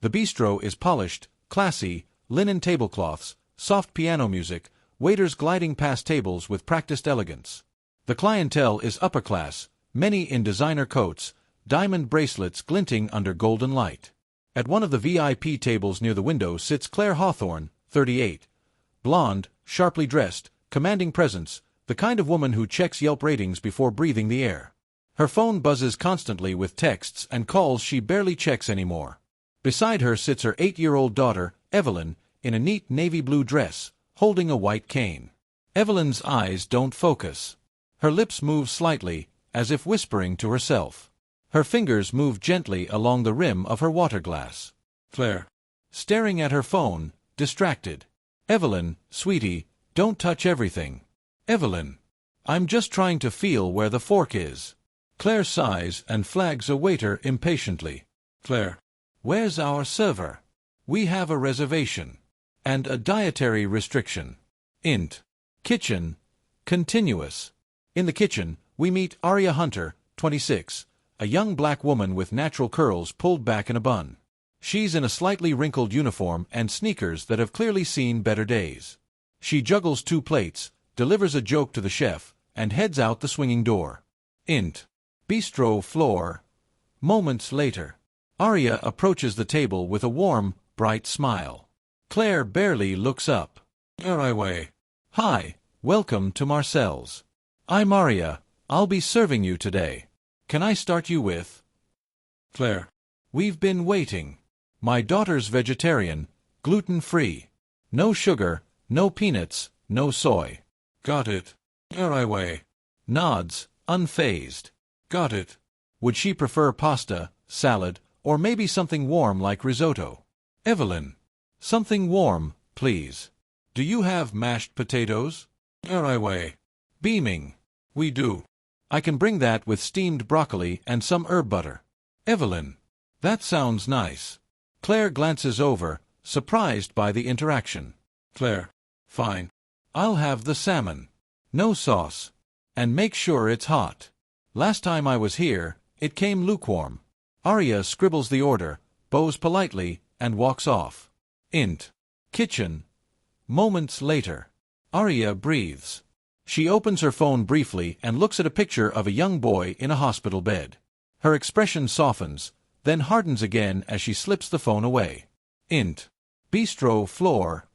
The bistro is polished, classy, linen tablecloths, soft piano music, waiters gliding past tables with practiced elegance. The clientele is upper class, many in designer coats, diamond bracelets glinting under golden light. At one of the VIP tables near the window sits Claire Hawthorne, 38. Blonde, sharply dressed, commanding presence, the kind of woman who checks Yelp ratings before breathing the air. Her phone buzzes constantly with texts and calls she barely checks anymore. Beside her sits her 8-year-old daughter, Evelyn, in a neat navy blue dress, holding a white cane. Evelyn's eyes don't focus. Her lips move slightly, as if whispering to herself. Her fingers move gently along the rim of her water glass. Claire, staring at her phone, distracted. Evelyn, sweetie, don't touch everything. Evelyn, I'm just trying to feel where the fork is. Claire sighs and flags a waiter impatiently. Claire, where's our server? We have a reservation. And a dietary restriction. Int. Kitchen. Continuous. In the kitchen, we meet Aria Hunter, 26, a young black woman with natural curls pulled back in a bun. She's in a slightly wrinkled uniform and sneakers that have clearly seen better days. She juggles 2 plates, delivers a joke to the chef, and heads out the swinging door. Int. Bistro floor. Moments later. Aria approaches the table with a warm, bright smile. Claire barely looks up. Anyway. Hi, welcome to Marcel's. I'm Aria, I'll be serving you today. Can I start you with? Claire. We've been waiting. My daughter's vegetarian, gluten-free. No sugar, no peanuts, no soy. Got it. Anyway. Nods, unfazed. Got it. Would she prefer pasta, salad, or maybe something warm like risotto? Evelyn. Something warm, please. Do you have mashed potatoes? Anyway. Beaming. We do. I can bring that with steamed broccoli and some herb butter. Evelyn. That sounds nice. Claire glances over, surprised by the interaction. Claire. Fine. I'll have the salmon. No sauce. And make sure it's hot. Last time I was here, it came lukewarm. Aria scribbles the order, bows politely, and walks off. Int. Kitchen. Moments later. Aria breathes. She opens her phone briefly and looks at a picture of a young boy in a hospital bed. Her expression softens, then hardens again as she slips the phone away. Int. Bistro floor.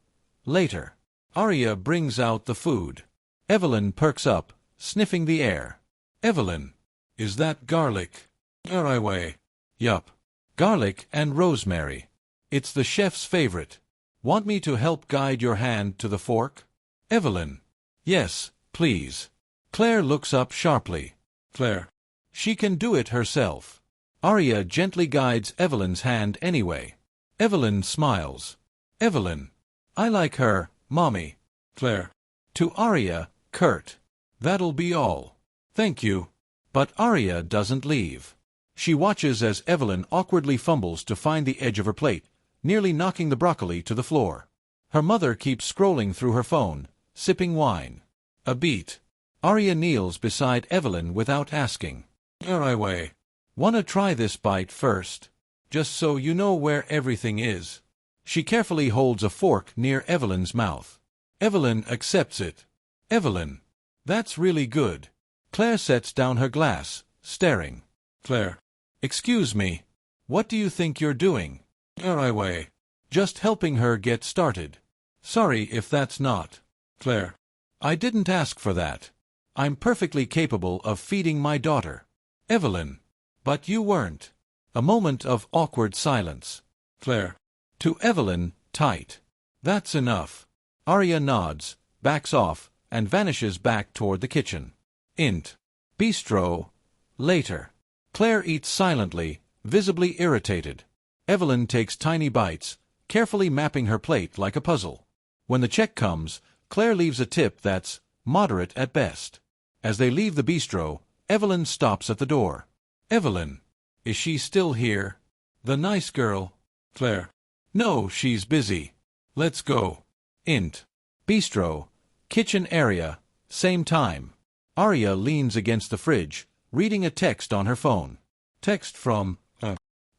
Later. Aria brings out the food. Evelyn perks up, sniffing the air. Evelyn. Is that garlic? Anyway. Yup. Garlic and rosemary. It's the chef's favorite. Want me to help guide your hand to the fork? Evelyn. Yes, please. Claire looks up sharply. Claire. She can do it herself. Aria gently guides Evelyn's hand anyway. Evelyn smiles. Evelyn. I like her, Mommy. Claire. To Aria, curt. That'll be all. Thank you. But Aria doesn't leave. She watches as Evelyn awkwardly fumbles to find the edge of her plate, nearly knocking the broccoli to the floor. Her mother keeps scrolling through her phone, sipping wine. A beat. Aria kneels beside Evelyn without asking. Anyway. Wanna try this bite first? Just so you know where everything is. She carefully holds a fork near Evelyn's mouth. Evelyn accepts it. Evelyn. That's really good. Claire sets down her glass, staring. Claire. Excuse me. What do you think you're doing? Anyway. Just helping her get started. Sorry if that's not. Claire. I didn't ask for that. I'm perfectly capable of feeding my daughter. Evelyn. But you weren't. A moment of awkward silence. Claire. To Evelyn, tight. That's enough. Aria nods, backs off, and vanishes back toward the kitchen. Int. Bistro. Later. Claire eats silently, visibly irritated. Evelyn takes tiny bites, carefully mapping her plate like a puzzle. When the check comes, Claire leaves a tip that's moderate at best. As they leave the bistro, Evelyn stops at the door. Evelyn. Is she still here? The nice girl. Claire. No, she's busy. Let's go. Int. Bistro. Kitchen area. Same time. Aria leans against the fridge, reading a text on her phone. Text from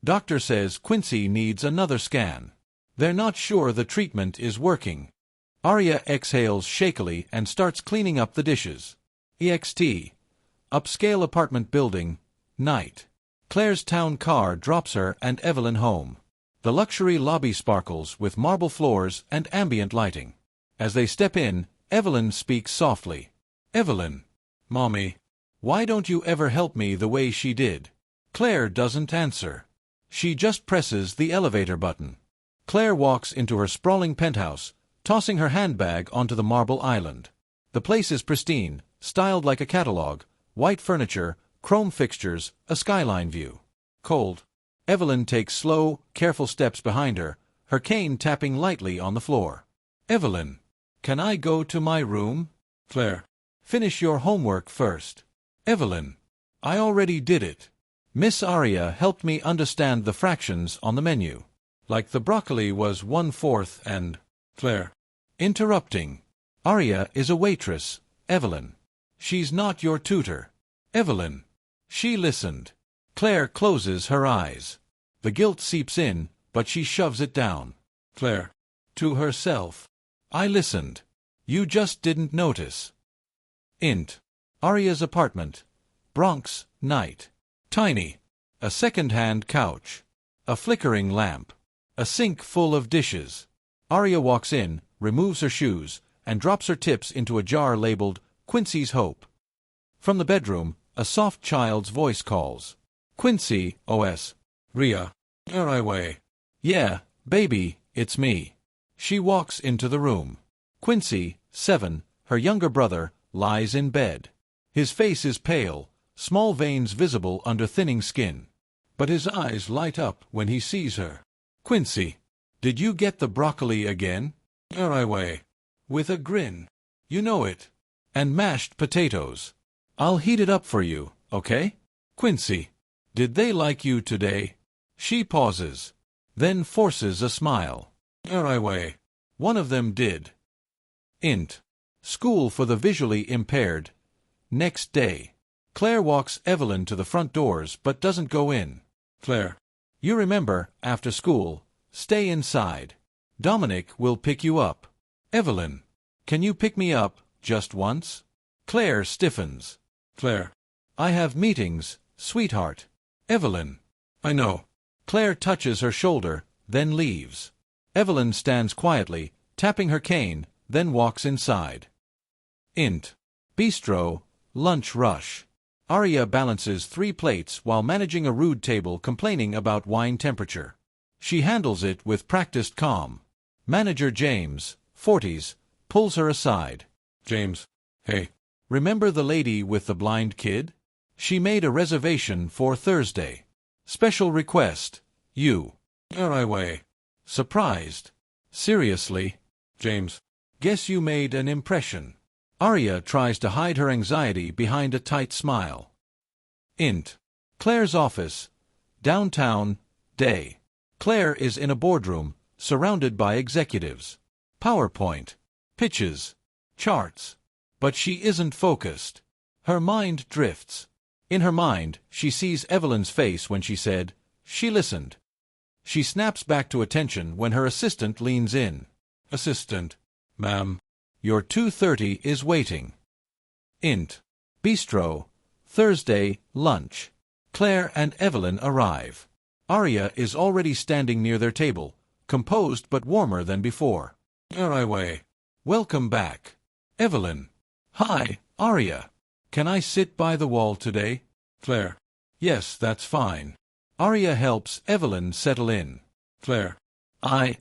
Doctor says Quincy needs another scan. They're not sure the treatment is working. Arya exhales shakily and starts cleaning up the dishes. EXT. Upscale apartment building. Night. Claire's town car drops her and Evelyn home. The luxury lobby sparkles with marble floors and ambient lighting. As they step in, Evelyn speaks softly. Evelyn. Mommy. Why don't you ever help me the way she did? Claire doesn't answer. She just presses the elevator button. Claire walks into her sprawling penthouse, tossing her handbag onto the marble island. The place is pristine, styled like a catalog, white furniture, chrome fixtures, a skyline view. Cold. Evelyn takes slow, careful steps behind her, her cane tapping lightly on the floor. Evelyn. Can I go to my room? Claire. Finish your homework first. Evelyn. I already did it. Miss Arya helped me understand the fractions on the menu. Like the broccoli was 1/4 and... Claire. Interrupting. Arya is a waitress, Evelyn. She's not your tutor. Evelyn. She listened. Claire closes her eyes. The guilt seeps in, but she shoves it down. Claire. To herself. I listened. You just didn't notice. Int. Arya's apartment. Bronx, night. Tiny. A second-hand couch. A flickering lamp. A sink full of dishes. Arya walks in, removes her shoes, and drops her tips into a jar labeled Quincy's Hope. From the bedroom, a soft child's voice calls. Quincy, OS. Rhea. Are I way? Yeah, baby, it's me. She walks into the room. Quincy, 7, her younger brother, lies in bed. His face is pale, small veins visible under thinning skin. But his eyes light up when he sees her. Quincy, did you get the broccoli again? Are I way? With a grin. You know it. And mashed potatoes. I'll heat it up for you, okay? Quincy, did they like you today? She pauses, then forces a smile. Are I way? One of them did. Int. School for the visually impaired. Next day. Claire walks Evelyn to the front doors but doesn't go in. Claire. You remember, after school, stay inside. Dominic will pick you up. Evelyn. Can you pick me up, just once? Claire stiffens. Claire. I have meetings, sweetheart. Evelyn. I know. Claire touches her shoulder, then leaves. Evelyn stands quietly, tapping her cane, then walks inside. Int. Bistro, lunch rush. Arya balances 3 plates while managing a rude table complaining about wine temperature. She handles it with practiced calm. Manager James, 40s, pulls her aside. James. Hey. Remember the lady with the blind kid? She made a reservation for Thursday. Special request. You. Are I way? Surprised. Seriously? James. Guess you made an impression. Arya tries to hide her anxiety behind a tight smile. Int. Claire's office. Downtown, day. Claire is in a boardroom, surrounded by executives. PowerPoint. Pitches. Charts. But she isn't focused. Her mind drifts. In her mind, she sees Evelyn's face when she said, she listened. She snaps back to attention when her assistant leans in. Assistant. Ma'am. Your 2:30 is waiting. Int. Bistro. Thursday, lunch. Claire and Evelyn arrive. Arya is already standing near their table, composed but warmer than before. Are I way? Welcome back. Evelyn. Hi, Arya. Can I sit by the wall today? Claire. Yes, that's fine. Arya helps Evelyn settle in. Claire. I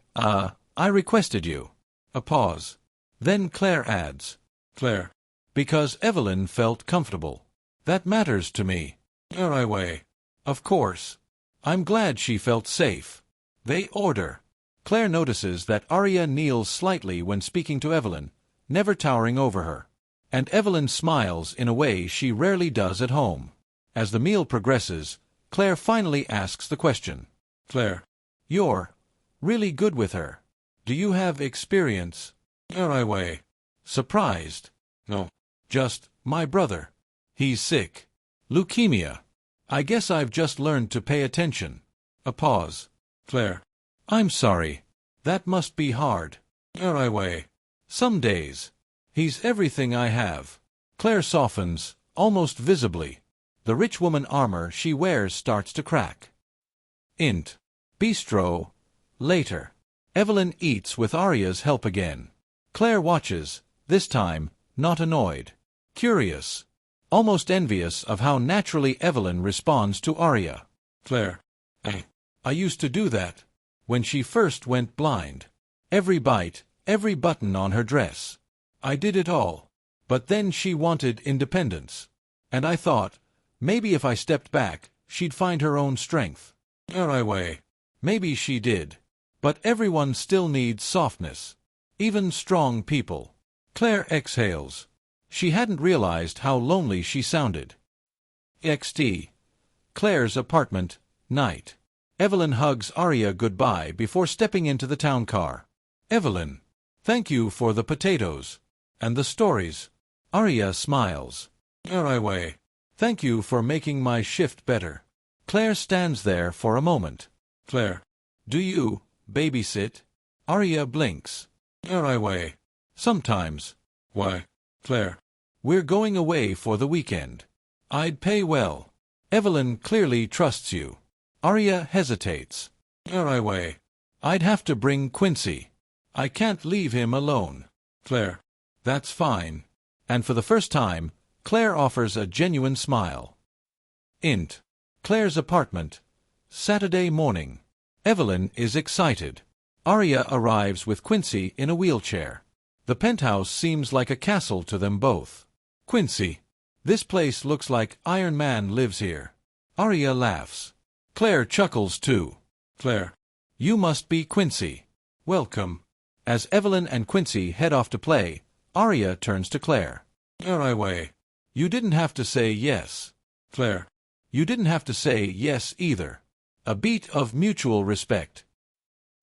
requested you. A pause. Then Claire adds. Claire. Because Evelyn felt comfortable. That matters to me. Are I way? Of course. I'm glad she felt safe. They order. Claire notices that Arya kneels slightly when speaking to Evelyn, never towering over her. And Evelyn smiles in a way she rarely does at home. As the meal progresses, Claire finally asks the question. Claire. You're really good with her. Do you have experience? Are I way? Surprised. No. Just, my brother. He's sick. Leukemia. I guess I've just learned to pay attention. A pause. Claire. I'm sorry. That must be hard. Anyway. Some days. He's everything I have. Claire softens, almost visibly. The rich woman armor she wears starts to crack. Int. Bistro. Later. Evelyn eats with Arya's help again. Claire watches, this time, not annoyed. Curious. Almost envious of how naturally Evelyn responds to Arya. Claire. I used to do that. When she first went blind. Every bite, every button on her dress. I did it all. But then she wanted independence. And I thought, maybe if I stepped back, she'd find her own strength. Anyway. Maybe she did. But everyone still needs softness. Even strong people. Claire exhales. She hadn't realized how lonely she sounded. XT. Claire's apartment, night. Evelyn hugs Arya goodbye before stepping into the town car. Evelyn. Thank you for the potatoes. And the stories. Arya smiles. Anyway. Thank you for making my shift better. Claire stands there for a moment. Claire. Do you babysit? Arya blinks. Anyway. Sometimes. Why? Claire. We're going away for the weekend. I'd pay well. Evelyn clearly trusts you. Arya hesitates. Anyway. I'd have to bring Quincy. I can't leave him alone. Claire. That's fine. And for the first time, Claire offers a genuine smile. Int. Claire's apartment. Saturday morning. Evelyn is excited. Arya arrives with Quincy in a wheelchair. The penthouse seems like a castle to them both. Quincy. This place looks like Iron Man lives here. Arya laughs. Claire chuckles too. Claire. You must be Quincy. Welcome. As Evelyn and Quincy head off to play, Arya turns to Claire. Anyway. You didn't have to say yes. Claire. You didn't have to say yes either. A beat of mutual respect.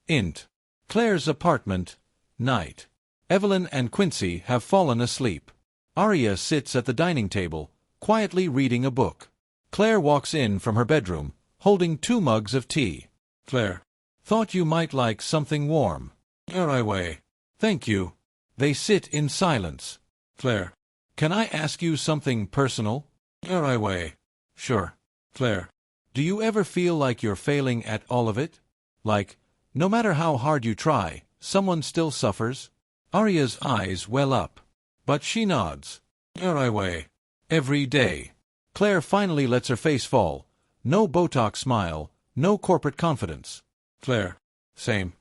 Int. Claire's apartment, night. Evelyn and Quincy have fallen asleep. Arya sits at the dining table, quietly reading a book. Claire walks in from her bedroom, holding 2 mugs of tea. Claire. Thought you might like something warm. Anyway. Thank you. They sit in silence. Claire. Can I ask you something personal? Anyway. Sure. Claire. Do you ever feel like you're failing at all of it? Like, no matter how hard you try, someone still suffers? Arya's eyes well up. But she nods. Anyway. Every day. Claire finally lets her face fall. No Botox smile, no corporate confidence. Claire. Same.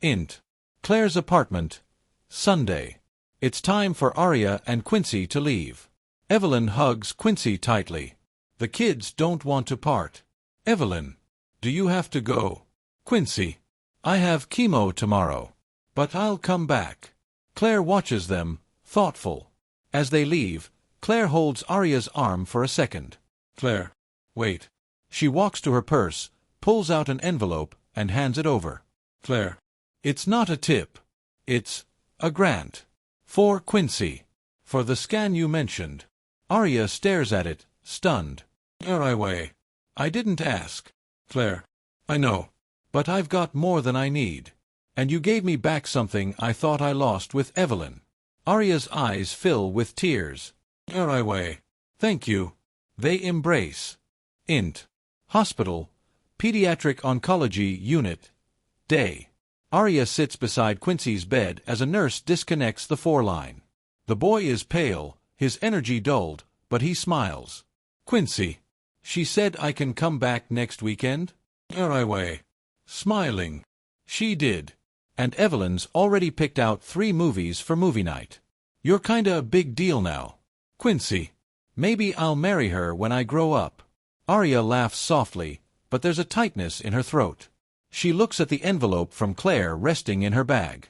Int. Claire's apartment. Sunday. It's time for Arya and Quincy to leave. Evelyn hugs Quincy tightly. The kids don't want to part. Evelyn. Do you have to go? Quincy. I have chemo tomorrow. But I'll come back. Claire watches them, thoughtful. As they leave, Claire holds Arya's arm for a second. Claire. Wait. She walks to her purse, pulls out an envelope, and hands it over. Claire. It's not a tip. It's a grant. For Quincy. For the scan you mentioned. Arya stares at it, stunned. Anyway. I didn't ask. Claire. I know. But I've got more than I need. And you gave me back something I thought I lost with Evelyn. Arya's eyes fill with tears. Anyway. Thank you. They embrace. Int. Hospital. Pediatric Oncology Unit. Day. Arya sits beside Quincy's bed as a nurse disconnects the 4-line. The boy is pale, his energy dulled, but he smiles. Quincy. She said I can come back next weekend? Anyway. Smiling. She did. And Evelyn's already picked out 3 movies for movie night. You're kinda a big deal now. Quincy. Maybe I'll marry her when I grow up. Arya laughs softly, but there's a tightness in her throat. She looks at the envelope from Claire resting in her bag.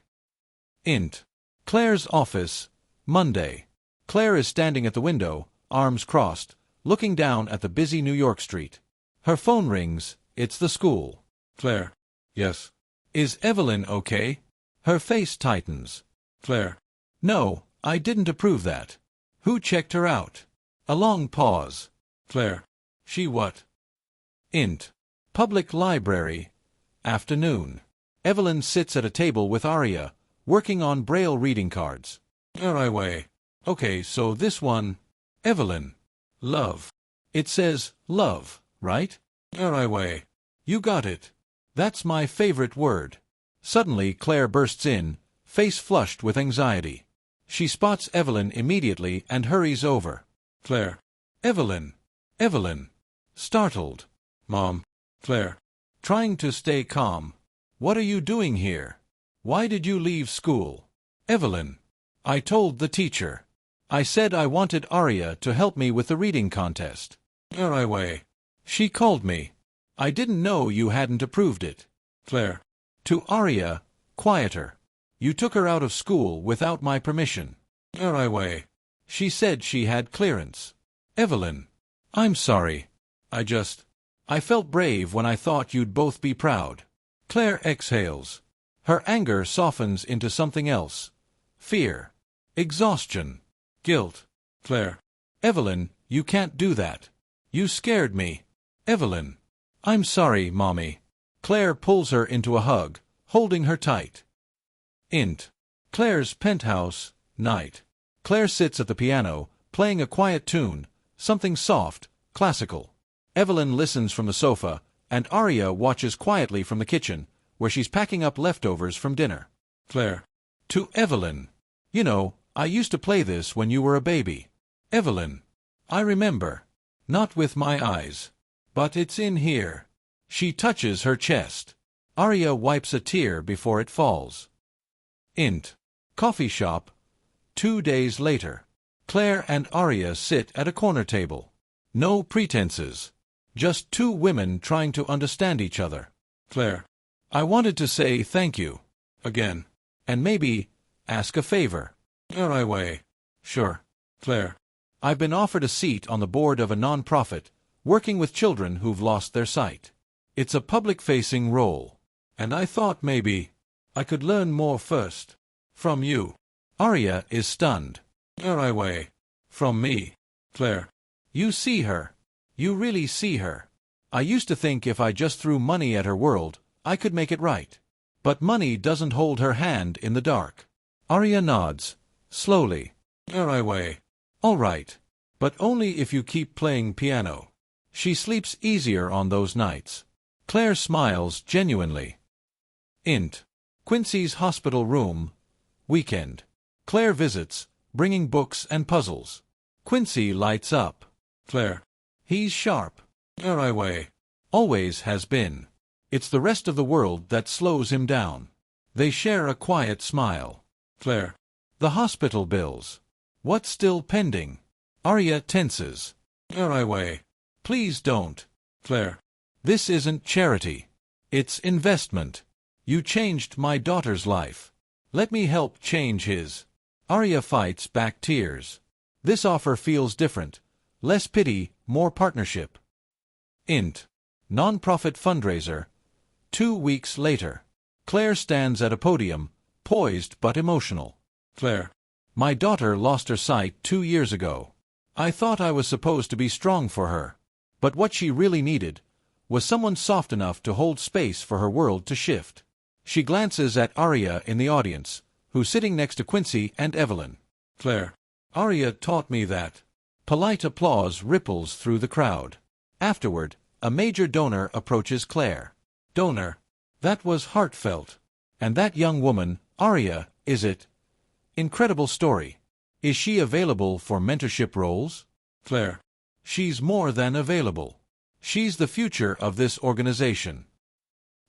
Int. Claire's office, Monday. Claire is standing at the window, arms crossed, looking down at the busy New York street. Her phone rings. It's the school. Claire. Yes. Is Evelyn okay? Her face tightens. Claire. No, I didn't approve that. Who checked her out? A long pause. Claire. She what? Int. Public library. Afternoon. Evelyn sits at a table with Aria, working on Braille reading cards. Way. Okay, so this one. Evelyn. Love. It says love, right? Way. You got it. That's my favorite word. Suddenly Claire bursts in, face flushed with anxiety. She spots Evelyn immediately and hurries over. Claire. Evelyn. Evelyn. Startled. Mom. Claire. Trying to stay calm. What are you doing here? Why did you leave school? Evelyn. I told the teacher. I said I wanted Aria to help me with the reading contest. Way. She called me. I didn't know you hadn't approved it. Claire. To Aria, quieter. You took her out of school without my permission. Way. She said she had clearance. Evelyn. I'm sorry. I felt brave when I thought you'd both be proud. Claire exhales. Her anger softens into something else. Fear. Exhaustion. Guilt. Claire. Evelyn, you can't do that. You scared me. Evelyn. I'm sorry, Mommy. Claire pulls her into a hug, holding her tight. Int. Claire's penthouse, night. Claire sits at the piano, playing a quiet tune, something soft, classical. Evelyn listens from the sofa, and Aria watches quietly from the kitchen, where she's packing up leftovers from dinner. Claire. To Evelyn. You know, I used to play this when you were a baby. Evelyn. I remember. Not with my eyes. But it's in here. She touches her chest. Aria wipes a tear before it falls. Int. Coffee shop. 2 days later. Claire and Aria sit at a corner table. No pretenses. Just two women trying to understand each other. Claire. I wanted to say thank you. Again. And maybe ask a favor. Way. Sure. Claire. I've been offered a seat on the board of a non-profit, working with children who've lost their sight. It's a public-facing role. And I thought maybe I could learn more first. From you. Aria is stunned. Way. From me. Claire. You see her. You really see her. I used to think if I just threw money at her world, I could make it right. But money doesn't hold her hand in the dark. Aria nods, slowly. Way. All right. But only if you keep playing piano. She sleeps easier on those nights. Claire smiles genuinely. Int. Quincy's hospital room. Weekend. Claire visits, bringing books and puzzles. Quincy lights up. Claire. He's sharp. Way. Always has been. It's the rest of the world that slows him down. They share a quiet smile. Claire. The hospital bills. What's still pending? Aria tenses. Way. Please don't. Claire. This isn't charity. It's investment. You changed my daughter's life. Let me help change his. Aria fights back tears. This offer feels different. Less pity, more partnership. Int. Non-profit fundraiser. 2 weeks later. Claire stands at a podium, poised but emotional. Claire. My daughter lost her sight 2 years ago. I thought I was supposed to be strong for her. But what she really needed was someone soft enough to hold space for her world to shift. She glances at Aria in the audience, who's sitting next to Quincy and Evelyn. Claire. Aria taught me that. Polite applause ripples through the crowd. Afterward, a major donor approaches Claire. Donor. That was heartfelt. And that young woman, Aria, is it? Incredible story. Is she available for mentorship roles? Claire. She's more than available. She's the future of this organization.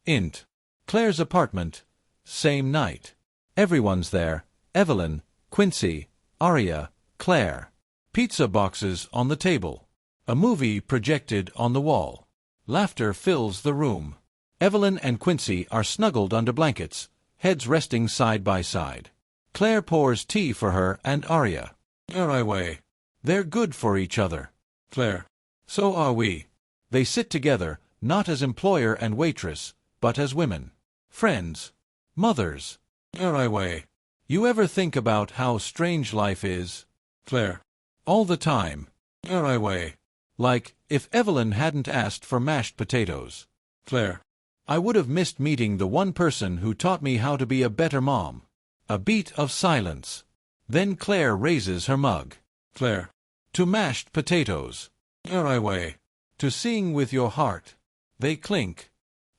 Int. Claire's apartment. Same night. Everyone's there. Evelyn, Quincy, Aria, Claire. Pizza boxes on the table. A movie projected on the wall. Laughter fills the room. Evelyn and Quincy are snuggled under blankets, heads resting side by side. Claire pours tea for her and Aria. Way. They're good for each other. Claire. So are we. They sit together, not as employer and waitress, but as women. Friends. Mothers. Way. You ever think about how strange life is? Claire. All the time. Way. Like, if Evelyn hadn't asked for mashed potatoes. Claire. I would have missed meeting the one person who taught me how to be a better mom. A beat of silence. Then Claire raises her mug. Claire. To mashed potatoes. Way. To seeing with your heart. They clink.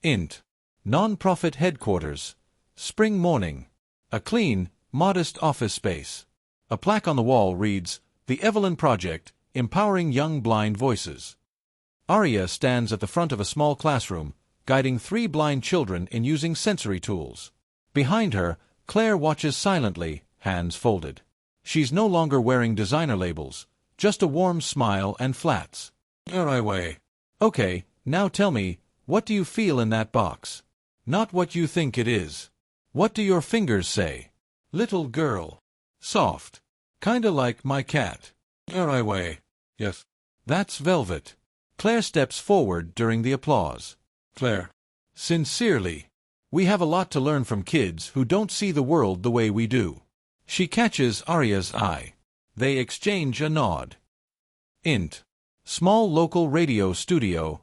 Int. Non-profit headquarters. Spring morning. A clean, modest office space. A plaque on the wall reads, The Evelyn Project, Empowering Young Blind Voices. Arya stands at the front of a small classroom, guiding 3 blind children in using sensory tools. Behind her, Claire watches silently, hands folded. She's no longer wearing designer labels, just a warm smile and flats. Way. Okay, now tell me, what do you feel in that box? Not what you think it is. What do your fingers say? Little girl. Soft. Kinda like my cat. Way. Yes. That's velvet. Claire steps forward during the applause. Claire. Sincerely. We have a lot to learn from kids who don't see the world the way we do. She catches Arya's eye. They exchange a nod. Int. Small local radio studio.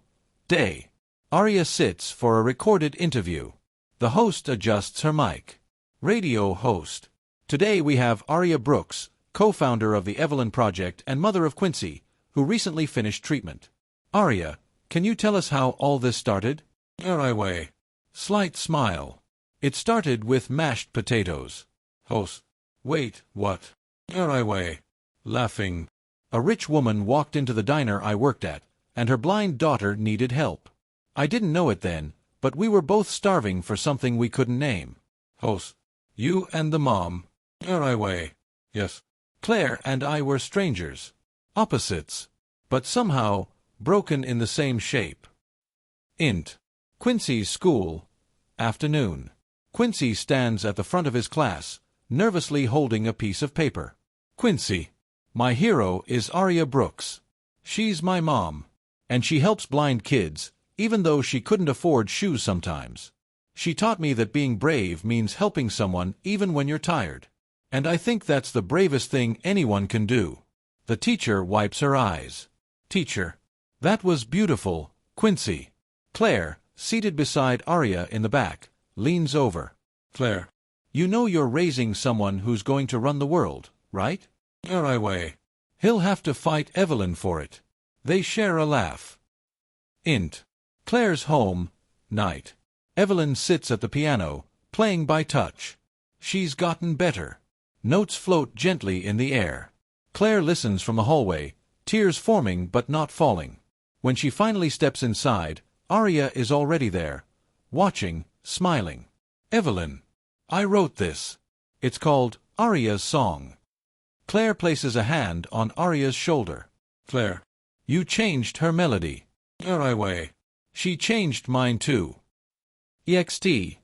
Day. Arya sits for a recorded interview. The host adjusts her mic. Radio host. Today we have Arya Brooks, co-founder of the Evelyn Project and mother of Quincy, who recently finished treatment. Arya, can you tell us how all this started? Way. Slight smile. It started with mashed potatoes. Host. Wait, what? Way. Laughing. A rich woman walked into the diner I worked at, and her blind daughter needed help. I didn't know it then, but we were both starving for something we couldn't name. Host. You and the mom. Way. Yes. Claire and I were strangers. Opposites. But somehow, broken in the same shape. Int. Quincy's school. Afternoon. Quincy stands at the front of his class, nervously holding a piece of paper. Quincy. My hero is Arya Brooks. She's my mom. And she helps blind kids, even though she couldn't afford shoes sometimes. She taught me that being brave means helping someone even when you're tired. And I think that's the bravest thing anyone can do. The teacher wipes her eyes. Teacher. That was beautiful, Quincy. Claire, seated beside Arya in the back, leans over. Claire. You know you're raising someone who's going to run the world, right? Way. He'll have to fight Evelyn for it. They share a laugh. Int. Claire's home. Night. Evelyn sits at the piano, playing by touch. She's gotten better. Notes float gently in the air. Claire listens from the hallway, tears forming but not falling. When she finally steps inside, Arya is already there, watching, smiling. Evelyn. I wrote this. It's called Arya's Song. Claire places a hand on Arya's shoulder. Claire. You changed her melody. Way. She changed mine too. EXT.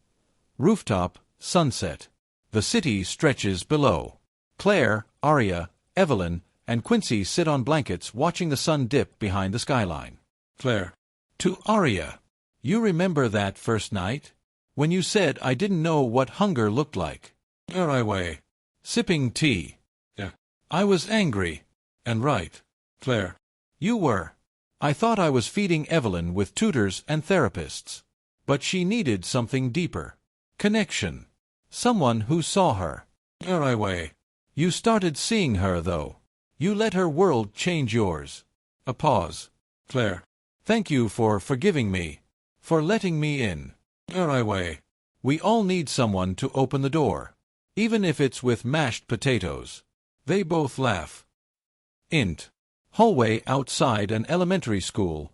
Rooftop, sunset. The city stretches below. Claire, Arya, Evelyn, and Quincy sit on blankets watching the sun dip behind the skyline. Claire. To Arya. You remember that first night? When you said I didn't know what hunger looked like. Way. Sipping tea. Yeah. I was angry. And right. Claire. You were. I thought I was feeding Evelyn with tutors and therapists. But she needed something deeper. Connection. Someone who saw her. Way. You started seeing her, though. You let her world change yours. A pause. Claire. Thank you for forgiving me. For letting me in. Way. We all need someone to open the door. Even if it's with mashed potatoes. They both laugh. Int. Hallway outside an elementary school.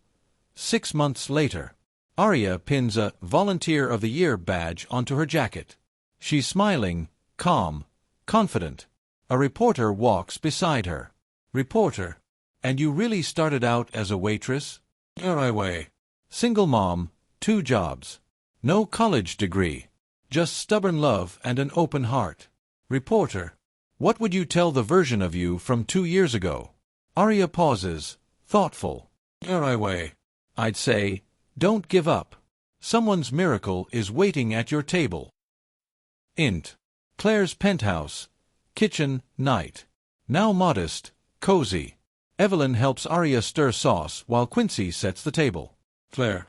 6 months later. Arya pins a Volunteer of the Year badge onto her jacket. She's smiling, calm, confident. A reporter walks beside her. Reporter. And you really started out as a waitress? Way. Single mom, 2 jobs. No college degree. Just stubborn love and an open heart. Reporter. What would you tell the version of you from 2 years ago? Arya pauses, thoughtful. Way. I'd say, don't give up. Someone's miracle is waiting at your table. Int. Claire's penthouse. Kitchen, night. Now modest, cozy. Evelyn helps Arya stir sauce while Quincy sets the table. Claire.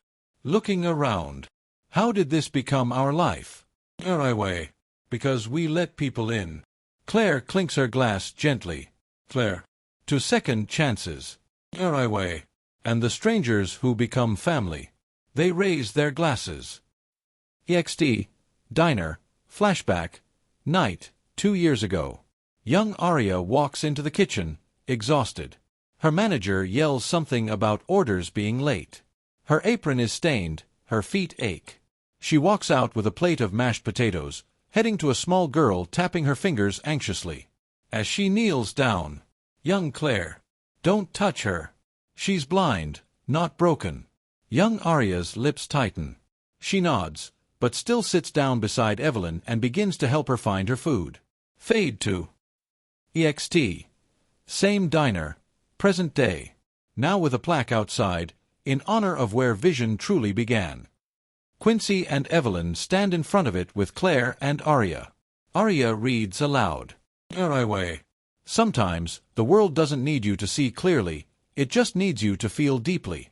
looking around. How did this become our life? Anyway, because we let people in. Claire clinks her glass gently. Claire. To second chances. Anyway. And the strangers who become family. They raise their glasses. EXT. Diner. Flashback. Night, 2 years ago. Young Arya walks into the kitchen, exhausted. Her manager yells something about orders being late. Her apron is stained, her feet ache. She walks out with a plate of mashed potatoes, heading to a small girl tapping her fingers anxiously. As she kneels down, young Claire. Don't touch her. She's blind, not broken. Young Arya's lips tighten. She nods, but still sits down beside Evelyn and begins to help her find her food. Fade to EXT. Same diner, present day. Now with a plaque outside, in honor of where vision truly began. Quincy and Evelyn stand in front of it with Claire and Arya. Arya reads aloud. Anyway. Sometimes, the world doesn't need you to see clearly, it just needs you to feel deeply.